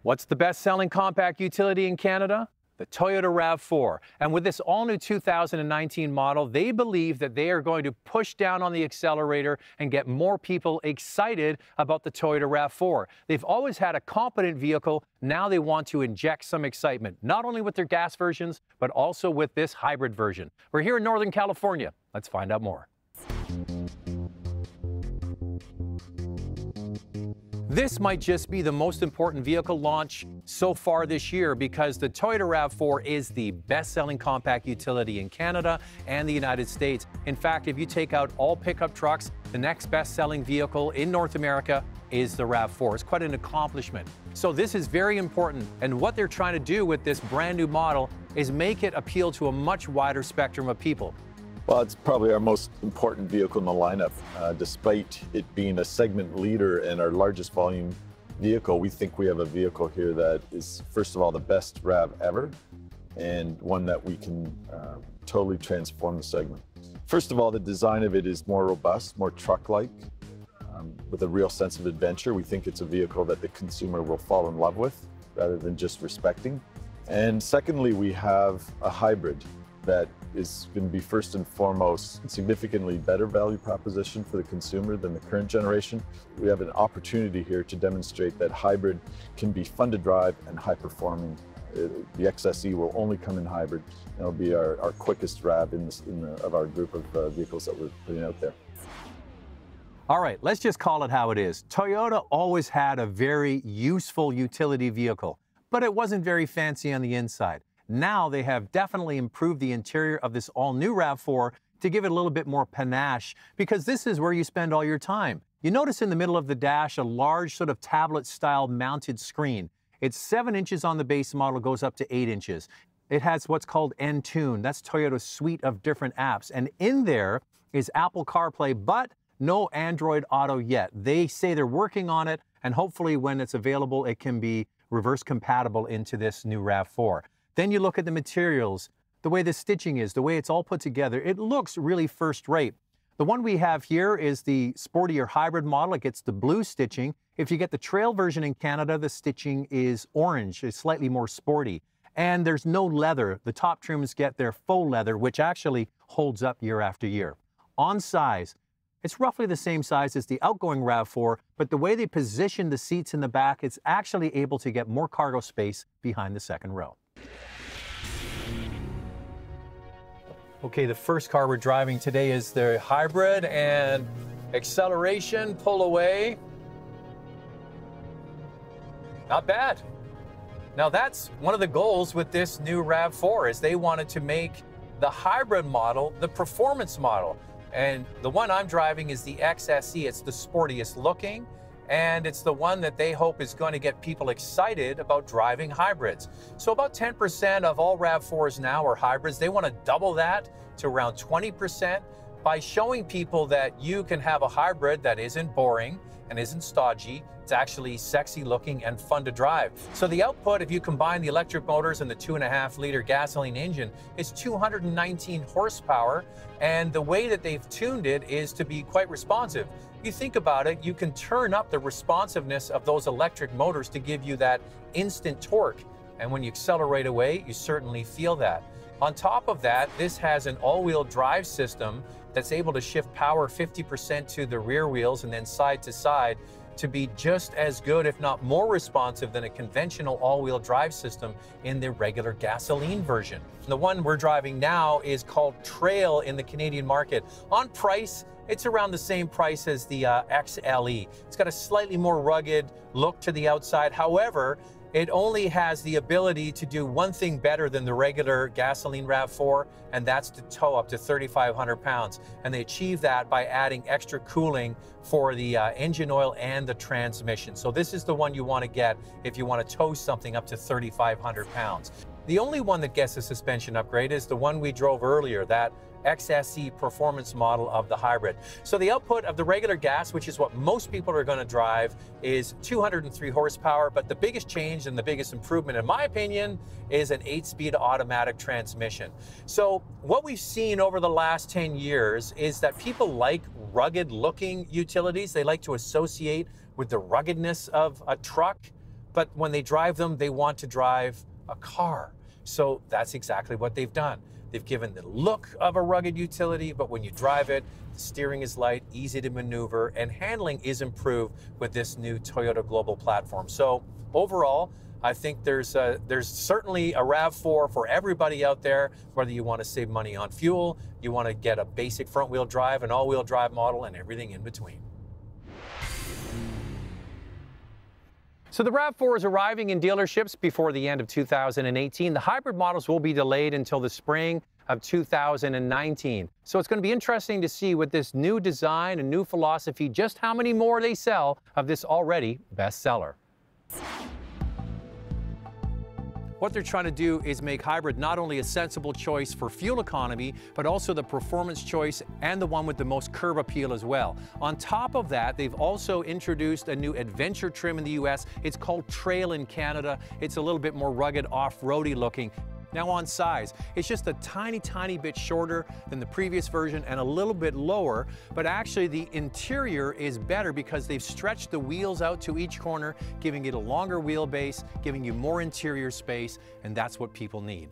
What's the best-selling compact utility in Canada? The Toyota RAV4. And with this all-new 2019 model, they believe that they are going to push down on the accelerator and get more people excited about the Toyota RAV4. They've always had a competent vehicle. Now they want to inject some excitement, not only with their gas versions, but also with this hybrid version. We're here in Northern California. Let's find out more. This might just be the most important vehicle launch so far this year because the Toyota RAV4 is the best-selling compact utility in Canada and the United States. In fact, if you take out all pickup trucks, the next best-selling vehicle in North America is the RAV4. It's quite an accomplishment. So this is very important, and what they're trying to do with this brand new model is make it appeal to a much wider spectrum of people. Well, it's probably our most important vehicle in the lineup. Despite it being a segment leader and our largest volume vehicle, we think we have a vehicle here that is, first of all, the best RAV ever, and one that we can totally transform the segment. First of all, the design of it is more robust, more truck-like, with a real sense of adventure. We think it's a vehicle that the consumer will fall in love with, rather than just respecting. And secondly, we have a hybrid that is going to be first and foremost significantly better value proposition for the consumer than the current generation. We have an opportunity here to demonstrate that hybrid can be fun to drive and high performing. The XSE will only come in hybrid. It'll be our quickest RAV of our group of vehicles that we're putting out there. All right, let's just call it how it is. Toyota always had a very useful utility vehicle, but it wasn't very fancy on the inside. Now they have definitely improved the interior of this all-new RAV4 to give it a little bit more panache, because this is where you spend all your time. You notice in the middle of the dash a large sort of tablet-style mounted screen. It's 7 inches on the base model, goes up to 8 inches. It has what's called Entune. That's Toyota's suite of different apps. And in there is Apple CarPlay, but no Android Auto yet. They say they're working on it, and hopefully when it's available, it can be reverse compatible into this new RAV4. Then you look at the materials, the way the stitching is, the way it's all put together. It looks really first rate. The one we have here is the sportier hybrid model. It gets the blue stitching. If you get the trail version in Canada, the stitching is orange. It's slightly more sporty. And there's no leather. The top trims get their faux leather, which actually holds up year after year. On size, it's roughly the same size as the outgoing RAV4, but the way they position the seats in the back, it's actually able to get more cargo space behind the second row. Okay, the first car we're driving today is the hybrid, and acceleration, pull away. Not bad. Now that's one of the goals with this new RAV4 is they wanted to make the hybrid model the performance model. And the one I'm driving is the XSE. It's the sportiest looking, and it's the one that they hope is going to get people excited about driving hybrids. So about 10% of all RAV4s now are hybrids. They want to double that to around 20% by showing people that you can have a hybrid that isn't boring and isn't stodgy. It's actually sexy looking and fun to drive. So the output, if you combine the electric motors and the 2.5-liter gasoline engine, is 219 horsepower. And the way that they've tuned it is to be quite responsive. You think about it, you can turn up the responsiveness of those electric motors to give you that instant torque. And when you accelerate away, you certainly feel that. On top of that, this has an all-wheel drive system that's able to shift power 50% to the rear wheels and then side to side to be just as good, if not more responsive than a conventional all-wheel drive system in the regular gasoline version. The one we're driving now is called Trail in the Canadian market. On price, it's around the same price as the XLE. It's got a slightly more rugged look to the outside. However, it only has the ability to do one thing better than the regular gasoline RAV4, and that's to tow up to 3,500 pounds. And they achieve that by adding extra cooling for the engine oil and the transmission. So this is the one you want to get if you want to tow something up to 3,500 pounds. The only one that gets a suspension upgrade is the one we drove earlier, that XSE performance model of the hybrid. So the output of the regular gas, which is what most people are going to drive, is 203 horsepower, but the biggest change and the biggest improvement, in my opinion, is an 8-speed automatic transmission. So what we've seen over the last 10 years is that people like rugged looking utilities. They like to associate with the ruggedness of a truck. but when they drive them, they want to drive a car. So that's exactly what they've done. They've given the look of a rugged utility, but when you drive it, the steering is light, easy to maneuver, and handling is improved with this new Toyota Global platform. So overall, I think there's certainly a RAV4 for everybody out there, whether you want to save money on fuel, you want to get a basic front-wheel drive, an all-wheel drive model, and everything in between. So the RAV4 is arriving in dealerships before the end of 2018. The hybrid models will be delayed until the spring of 2019. So it's going to be interesting to see with this new design and new philosophy, just how many more they sell of this already bestseller. What they're trying to do is make hybrid not only a sensible choice for fuel economy, but also the performance choice and the one with the most curb appeal as well. On top of that, they've also introduced a new adventure trim in the US. It's called Trail in Canada. It's a little bit more rugged, off-roady looking. Now on size, it's just a tiny bit shorter than the previous version and a little bit lower, but actually the interior is better because they've stretched the wheels out to each corner, giving it a longer wheelbase, giving you more interior space, and that's what people need.